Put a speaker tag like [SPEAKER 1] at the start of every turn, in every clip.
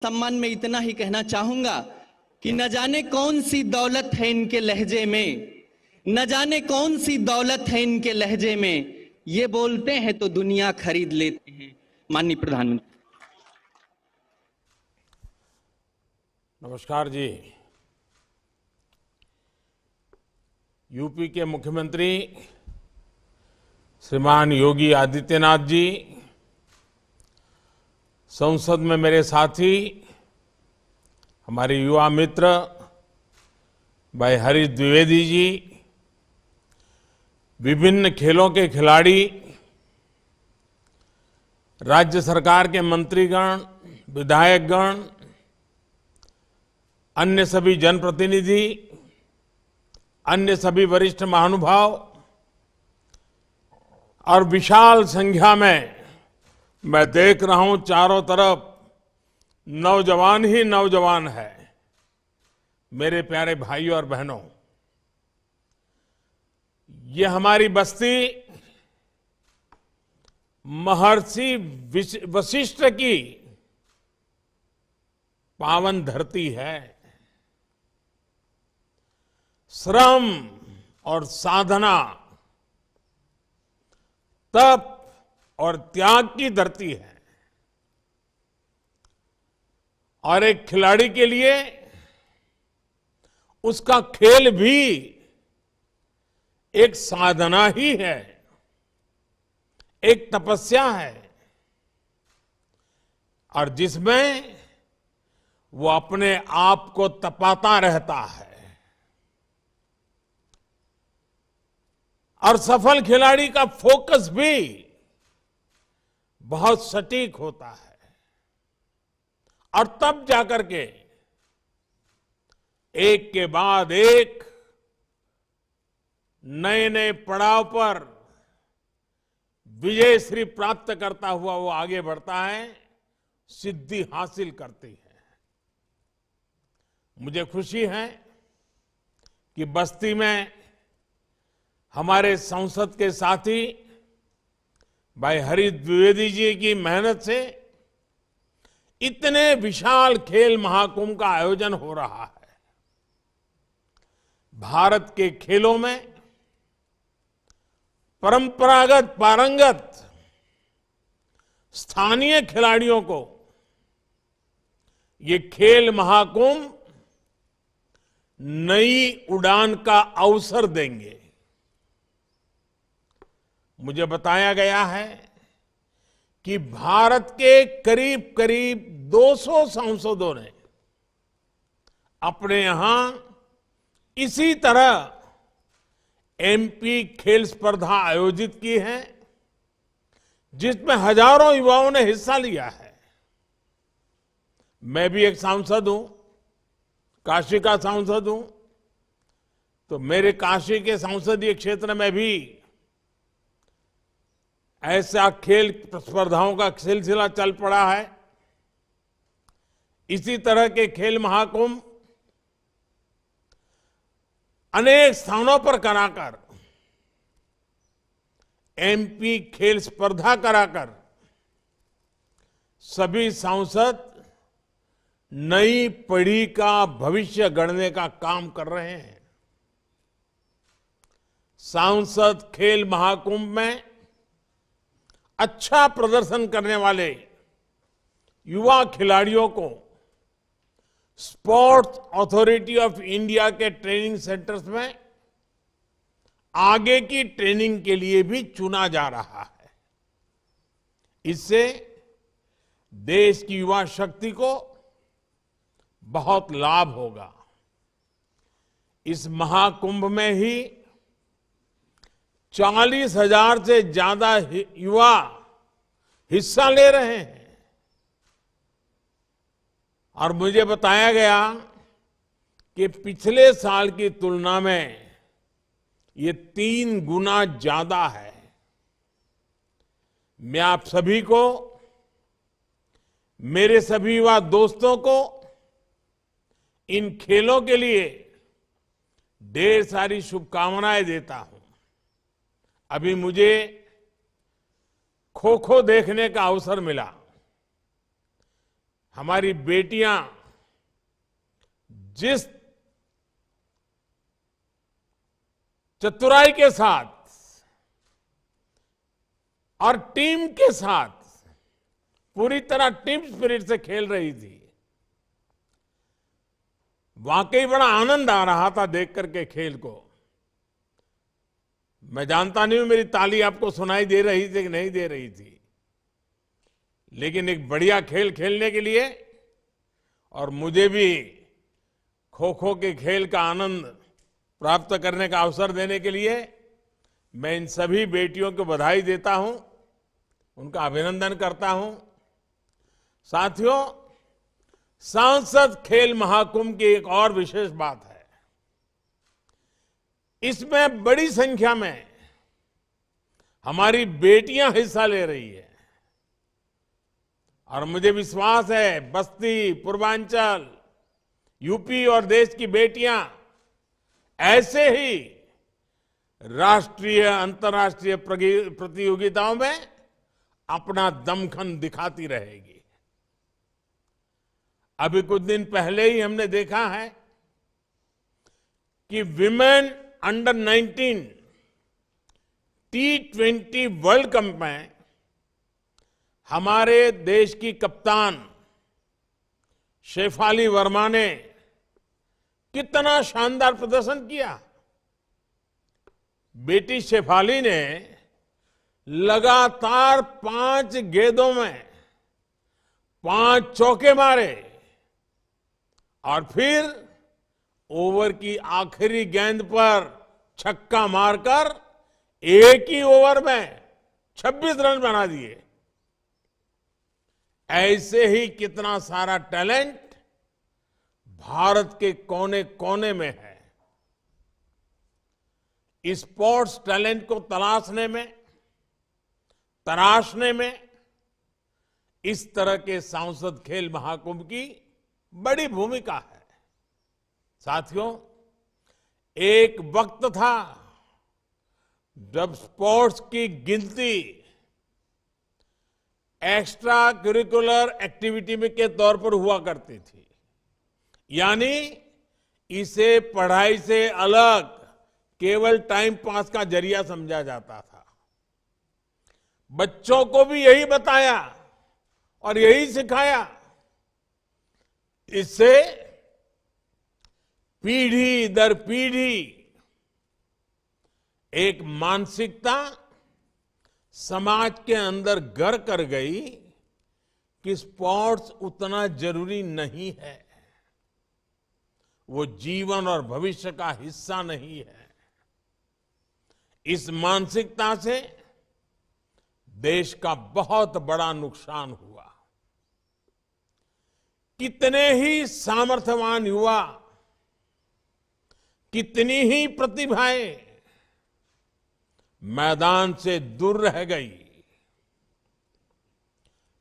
[SPEAKER 1] सम्मान में इतना ही कहना चाहूंगा कि न जाने कौन सी दौलत है इनके लहजे में, न जाने कौन सी दौलत है इनके लहजे में, ये बोलते हैं तो दुनिया खरीद लेते हैं। माननीय प्रधानमंत्री।
[SPEAKER 2] नमस्कार जी। यूपी के मुख्यमंत्री श्रीमान योगी आदित्यनाथ जी, संसद में मेरे साथी, हमारे युवा मित्र भाई हरीश द्विवेदी जी, विभिन्न खेलों के खिलाड़ी, राज्य सरकार के मंत्रीगण, विधायकगण, अन्य सभी जनप्रतिनिधि, अन्य सभी वरिष्ठ महानुभाव और विशाल संख्या में मैं देख रहा हूं चारों तरफ नौजवान ही नौजवान है। मेरे प्यारे भाइयों और बहनों, ये हमारी बस्ती महर्षि वशिष्ठ की पावन धरती है। श्रम और साधना, तप और त्याग की धरती है। और एक खिलाड़ी के लिए उसका खेल भी एक साधना ही है, एक तपस्या है, और जिसमें वो अपने आप को तपाता रहता है। और सफल खिलाड़ी का फोकस भी बहुत सटीक होता है, और तब जाकर के एक के बाद एक नए नए पड़ाव पर विजयश्री प्राप्त करता हुआ वो आगे बढ़ता है, सिद्धि हासिल करती है। मुझे खुशी है कि बस्ती में हमारे संसद के साथी भाई हरीश द्विवेदी जी की मेहनत से इतने विशाल खेल महाकुंभ का आयोजन हो रहा है। भारत के खेलों में परंपरागत पारंगत स्थानीय खिलाड़ियों को ये खेल महाकुंभ नई उड़ान का अवसर देंगे। मुझे बताया गया है कि भारत के करीब करीब 200 सांसदों ने अपने यहां इसी तरह एमपी खेल स्पर्धा आयोजित की है, जिसमें हजारों युवाओं ने हिस्सा लिया है। मैं भी एक सांसद हूं, काशी का सांसद हूं, तो मेरे काशी के संसदीय क्षेत्र में भी ऐसा खेल स्पर्धाओं का सिलसिला चल पड़ा है। इसी तरह के खेल महाकुंभ अनेक स्थानों पर कराकर, एमपी खेल स्पर्धा कराकर सभी सांसद नई पीढ़ी का भविष्य गढ़ने का काम कर रहे हैं। सांसद खेल महाकुंभ में अच्छा प्रदर्शन करने वाले युवा खिलाड़ियों को स्पोर्ट्स अथॉरिटी ऑफ इंडिया के ट्रेनिंग सेंटर्स में आगे की ट्रेनिंग के लिए भी चुना जा रहा है। इससे देश की युवा शक्ति को बहुत लाभ होगा। इस महाकुंभ में ही 40,000 से ज्यादा युवा हिस्सा ले रहे हैं, और मुझे बताया गया कि पिछले साल की तुलना में ये 3 गुना ज्यादा है। मैं आप सभी को, मेरे सभी युवा दोस्तों को इन खेलों के लिए ढेर सारी शुभकामनाएं देता हूं। अभी मुझे खो खो देखने का अवसर मिला। हमारी बेटियां जिस चतुराई के साथ और टीम के साथ पूरी तरह टीम स्पिरिट से खेल रही थी, वाकई बड़ा आनंद आ रहा था देख करके खेल को। मैं जानता नहीं हूं मेरी ताली आपको सुनाई दे रही थी कि नहीं दे रही थी, लेकिन एक बढ़िया खेल खेलने के लिए और मुझे भी खो खो के खेल का आनंद प्राप्त करने का अवसर देने के लिए मैं इन सभी बेटियों को बधाई देता हूं, उनका अभिनंदन करता हूं। साथियों, सांसद खेल महाकुंभ की एक और विशेष बात है, इसमें बड़ी संख्या में हमारी बेटियां हिस्सा ले रही है और मुझे विश्वास है बस्ती, पूर्वांचल, यूपी और देश की बेटियां ऐसे ही राष्ट्रीय अंतर्राष्ट्रीय प्रतियोगिताओं में अपना दमखम दिखाती रहेगी। अभी कुछ दिन पहले ही हमने देखा है कि women under 19 T20 world cup में हमारे देश की कप्तान शेफाली वर्मा ने कितना शानदार प्रदर्शन किया। बेटी शेफाली ने लगातार 5 गेंदों में 5 चौके मारे और फिर ओवर की आखिरी गेंद पर छक्का मारकर एक ही ओवर में 26 रन बना दिए। ऐसे ही कितना सारा टैलेंट भारत के कोने कोने में है। स्पोर्ट्स टैलेंट को तराशने में इस तरह के सांसद खेल महाकुंभ की बड़ी भूमिका है। साथियों, एक वक्त था जब स्पोर्ट्स की गिनती एक्स्ट्रा करिकुलर एक्टिविटी में के तौर पर हुआ करती थी, यानी इसे पढ़ाई से अलग केवल टाइम पास का जरिया समझा जाता था। बच्चों को भी यही बताया और यही सिखाया। इससे पीढ़ी दर पीढ़ी एक मानसिकता समाज के अंदर घर कर गई कि स्पोर्ट्स उतना जरूरी नहीं है, वो जीवन और भविष्य का हिस्सा नहीं है। इस मानसिकता से देश का बहुत बड़ा नुकसान हुआ। कितने ही सामर्थ्यवान युवा, कितनी ही प्रतिभाएं मैदान से दूर रह गई।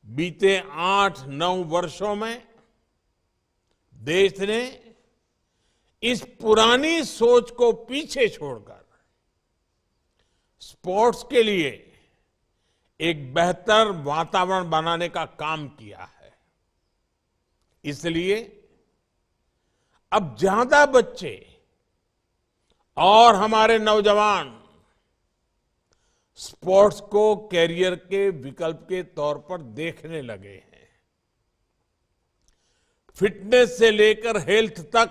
[SPEAKER 2] बीते 8-9 वर्षों में देश ने इस पुरानी सोच को पीछे छोड़कर स्पोर्ट्स के लिए एक बेहतर वातावरण बनाने का काम किया है। इसलिए अब ज्यादा बच्चे और हमारे नौजवान स्पोर्ट्स को कैरियर के विकल्प के तौर पर देखने लगे हैं। फिटनेस से लेकर हेल्थ तक,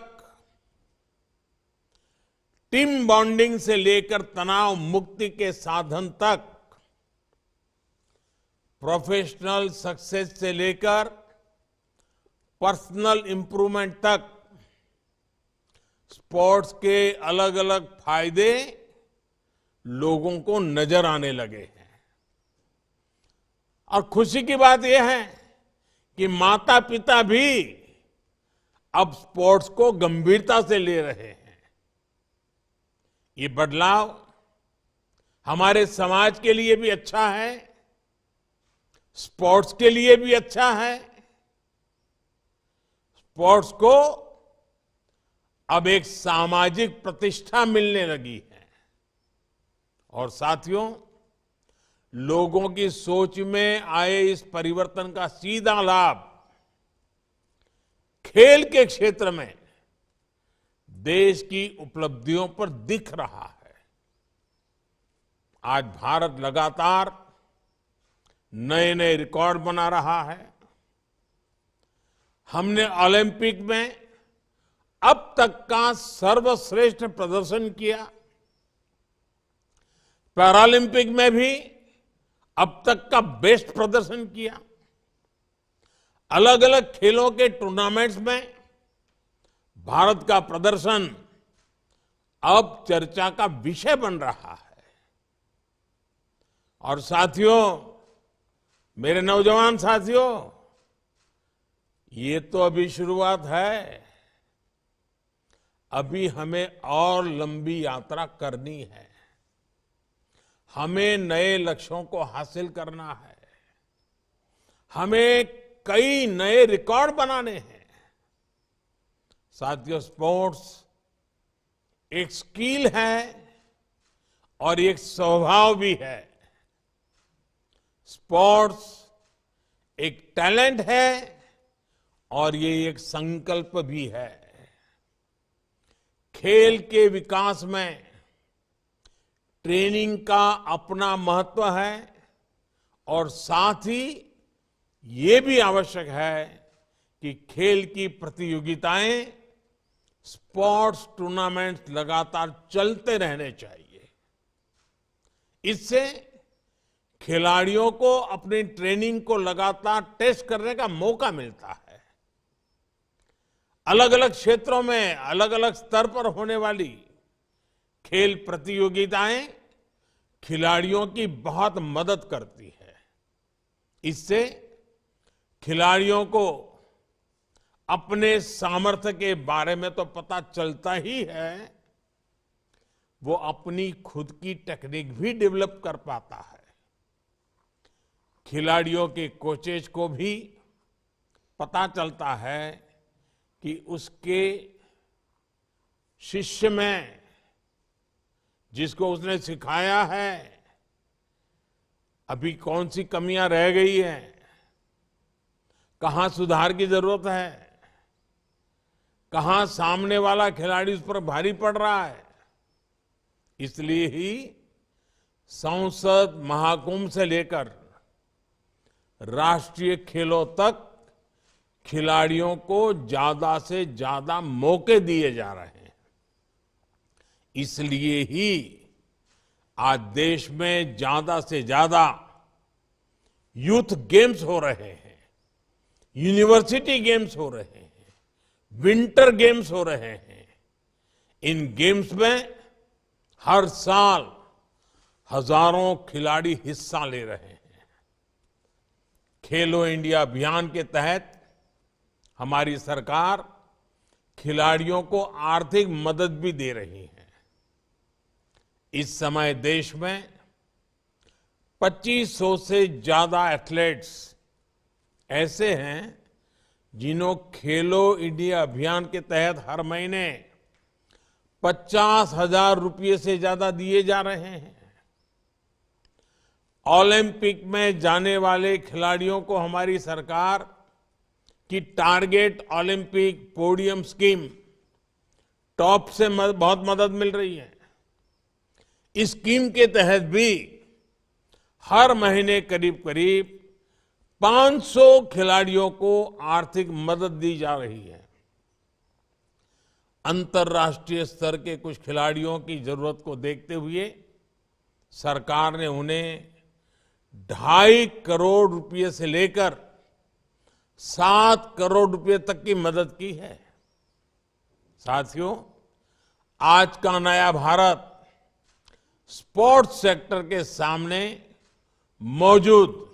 [SPEAKER 2] टीम बॉन्डिंग से लेकर तनाव मुक्ति के साधन तक, प्रोफेशनल सक्सेस से लेकर पर्सनल इंप्रूवमेंट तक स्पोर्ट्स के अलग अलग फायदे लोगों को नजर आने लगे हैं। और खुशी की बात यह है कि माता पिता भी अब स्पोर्ट्स को गंभीरता से ले रहे हैं। ये बदलाव हमारे समाज के लिए भी अच्छा है, स्पोर्ट्स के लिए भी अच्छा है। स्पोर्ट्स को अब एक सामाजिक प्रतिष्ठा मिलने लगी है और साथियों, लोगों की सोच में आए इस परिवर्तन का सीधा लाभ खेल के क्षेत्र में देश की उपलब्धियों पर दिख रहा है। आज भारत लगातार नए नए रिकॉर्ड बना रहा है। हमने ओलंपिक में अब तक का सर्वश्रेष्ठ प्रदर्शन किया। पैरालंपिक में भी अब तक का बेस्ट प्रदर्शन किया। अलग अलग खेलों के टूर्नामेंट्स में भारत का प्रदर्शन अब चर्चा का विषय बन रहा है। और साथियों, मेरे नौजवान साथियों, ये तो अभी शुरुआत है। अभी हमें और लंबी यात्रा करनी है। हमें नए लक्ष्यों को हासिल करना है। हमें कई नए रिकॉर्ड बनाने हैं। साथियों, स्पोर्ट्स एक स्किल है और एक स्वभाव भी है। स्पोर्ट्स एक टैलेंट है और ये एक संकल्प भी है। खेल के विकास में ट्रेनिंग का अपना महत्व है और साथ ही ये भी आवश्यक है कि खेल की प्रतियोगिताएं, स्पोर्ट्स टूर्नामेंट्स लगातार चलते रहने चाहिए। इससे खिलाड़ियों को अपनी ट्रेनिंग को लगातार टेस्ट करने का मौका मिलता है। अलग अलग क्षेत्रों में अलग अलग स्तर पर होने वाली खेल प्रतियोगिताएं खिलाड़ियों की बहुत मदद करती है। इससे खिलाड़ियों को अपने सामर्थ्य के बारे में तो पता चलता ही है, वो अपनी खुद की टेक्निक भी डेवलप कर पाता है। खिलाड़ियों के कोचेज को भी पता चलता है कि उसके शिष्य में जिसको उसने सिखाया है अभी कौन सी कमियां रह गई हैं, कहां सुधार की जरूरत है, कहां सामने वाला खिलाड़ी उस पर भारी पड़ रहा है। इसलिए ही संसद महाकुंभ से लेकर राष्ट्रीय खेलों तक खिलाड़ियों को ज्यादा से ज्यादा मौके दिए जा रहे हैं। इसलिए ही आज देश में ज्यादा से ज्यादा यूथ गेम्स हो रहे हैं, यूनिवर्सिटी गेम्स हो रहे हैं, विंटर गेम्स हो रहे हैं। इन गेम्स में हर साल हजारों खिलाड़ी हिस्सा ले रहे हैं। खेलो इंडिया अभियान के तहत हमारी सरकार खिलाड़ियों को आर्थिक मदद भी दे रही है। इस समय देश में 2500 से ज्यादा एथलीट्स ऐसे हैं जिन्हों खेलो इंडिया अभियान के तहत हर महीने 50,000 रुपये से ज्यादा दिए जा रहे हैं। ओलंपिक में जाने वाले खिलाड़ियों को हमारी सरकार की target Olympic podium scheme top से बहुत मदद मिल रही है। इस स्कीम के तहत भी हर महीने करीब करीब 500 खिलाड़ियों को आर्थिक मदद दी जा रही है। अंतर्राष्ट्रीय स्तर के कुछ खिलाड़ियों की जरूरत को देखते हुए सरकार ने उन्हें 2.5 करोड़ रुपए से लेकर 7 करोड़ रुपए तक की मदद की है। साथियों, आज का नया भारत स्पोर्ट्स सेक्टर के सामने मौजूद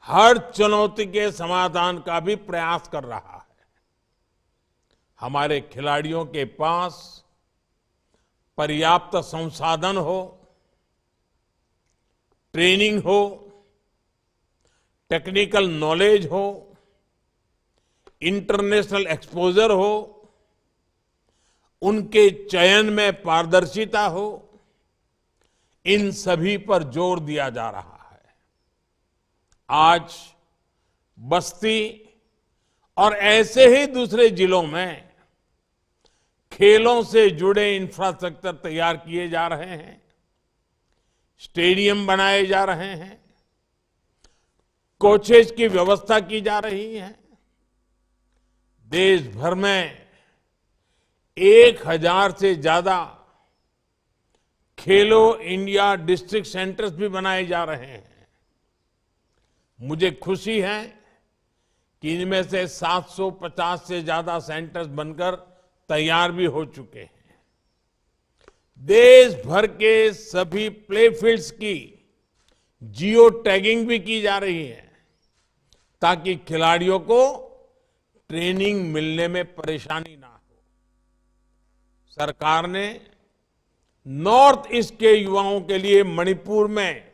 [SPEAKER 2] हर चुनौती के समाधान का भी प्रयास कर रहा है। हमारे खिलाड़ियों के पास पर्याप्त संसाधन हो, ट्रेनिंग हो, टेक्निकल नॉलेज हो, इंटरनेशनल एक्सपोजर हो, उनके चयन में पारदर्शिता हो, इन सभी पर जोर दिया जा रहा है। आज बस्ती और ऐसे ही दूसरे जिलों में खेलों से जुड़े इंफ्रास्ट्रक्चर तैयार किए जा रहे हैं, स्टेडियम बनाए जा रहे हैं, कोचेज की व्यवस्था की जा रही है। देश भर में 1000 से ज्यादा खेलो इंडिया डिस्ट्रिक्ट सेंटर्स भी बनाए जा रहे हैं। मुझे खुशी है कि इनमें से 750 से ज्यादा सेंटर्स बनकर तैयार भी हो चुके हैं। देश भर के सभी प्ले फील्ड्स की जियो टैगिंग भी की जा रही है ताकि खिलाड़ियों को ट्रेनिंग मिलने में परेशानी ना हो। सरकार ने नॉर्थ ईस्ट के युवाओं के लिए मणिपुर में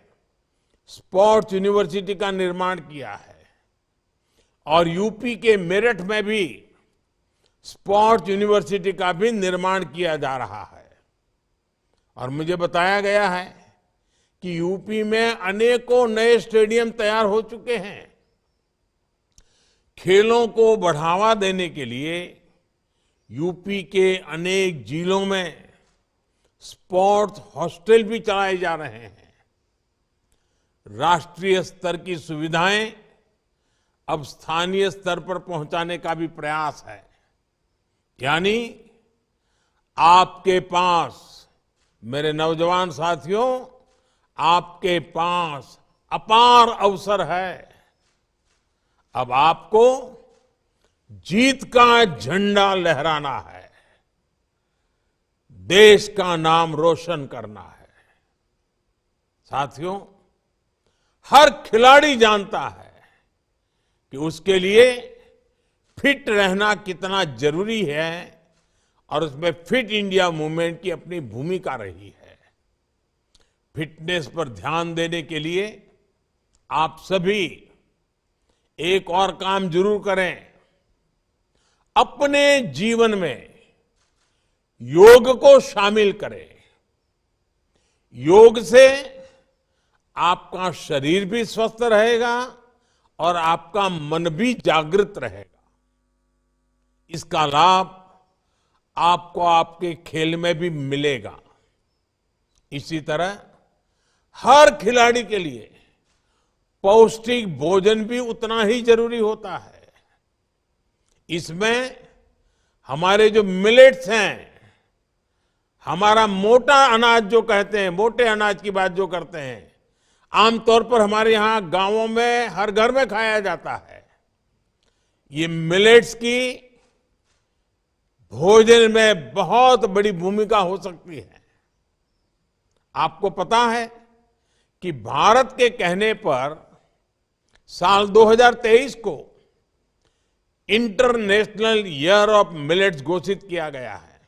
[SPEAKER 2] स्पोर्ट्स यूनिवर्सिटी का निर्माण किया है और यूपी के मेरठ में भी स्पोर्ट्स यूनिवर्सिटी का भी निर्माण किया जा रहा है। और मुझे बताया गया है कि यूपी में अनेकों नए स्टेडियम तैयार हो चुके हैं। खेलों को बढ़ावा देने के लिए यूपी के अनेक जिलों में स्पोर्ट्स हॉस्टल भी चलाए जा रहे हैं। राष्ट्रीय स्तर की सुविधाएं अब स्थानीय स्तर पर पहुंचाने का भी प्रयास है। यानी आपके पास, मेरे नौजवान साथियों, आपके पास अपार अवसर है। अब आपको जीत का झंडा लहराना है, देश का नाम रोशन करना है। साथियों, हर खिलाड़ी जानता है कि उसके लिए फिट रहना कितना जरूरी है और उसमें फिट इंडिया मूवमेंट की अपनी भूमिका रही है। फिटनेस पर ध्यान देने के लिए आप सभी एक और काम जरूर करें। अपने जीवन में योग को शामिल करें। योग से आपका शरीर भी स्वस्थ रहेगा और आपका मन भी जागृत रहेगा। इसका लाभ आपको आपके खेल में भी मिलेगा। इसी तरह हर खिलाड़ी के लिए पौष्टिक भोजन भी उतना ही जरूरी होता है। इसमें हमारे जो मिलेट्स हैं, हमारा मोटा अनाज जो कहते हैं, मोटे अनाज की बात जो करते हैं, आमतौर पर हमारे यहां गांवों में हर घर में खाया जाता है। ये मिलेट्स की भोजन में बहुत बड़ी भूमिका हो सकती है। आपको पता है कि भारत के कहने पर साल 2023 को इंटरनेशनल ईयर ऑफ मिलेट्स घोषित किया गया है।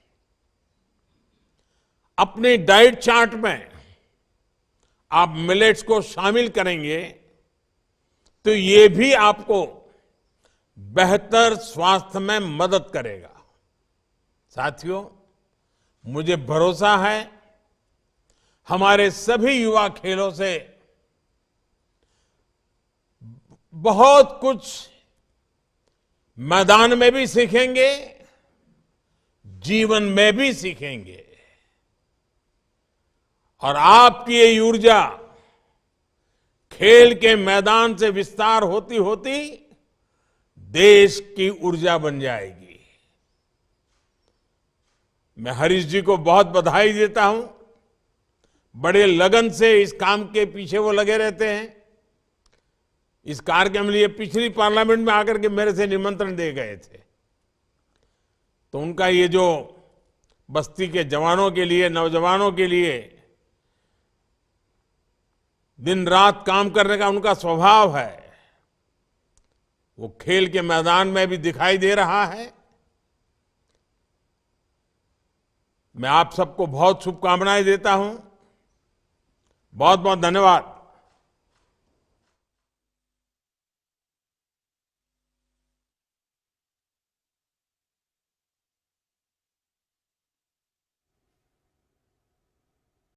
[SPEAKER 2] अपने डाइट चार्ट में आप मिलेट्स को शामिल करेंगे तो ये भी आपको बेहतर स्वास्थ्य में मदद करेगा। साथियों, मुझे भरोसा है हमारे सभी युवा खेलों से बहुत कुछ मैदान में भी सीखेंगे, जीवन में भी सीखेंगे। और आपकी ये ऊर्जा खेल के मैदान से विस्तार होती होती देश की ऊर्जा बन जाएगी। मैं हरीश जी को बहुत बधाई देता हूं। बड़े लगन से इस काम के पीछे वो लगे रहते हैं। इस कार्यक्रम लिए पिछली पार्लियामेंट में आकर के मेरे से निमंत्रण दे गए थे, तो उनका ये जो बस्ती के जवानों के लिए, नौजवानों के लिए दिन रात काम करने का उनका स्वभाव है, वो खेल के मैदान में भी दिखाई दे रहा है। मैं आप सबको बहुत शुभकामनाएं देता हूं। बहुत बहुत धन्यवाद।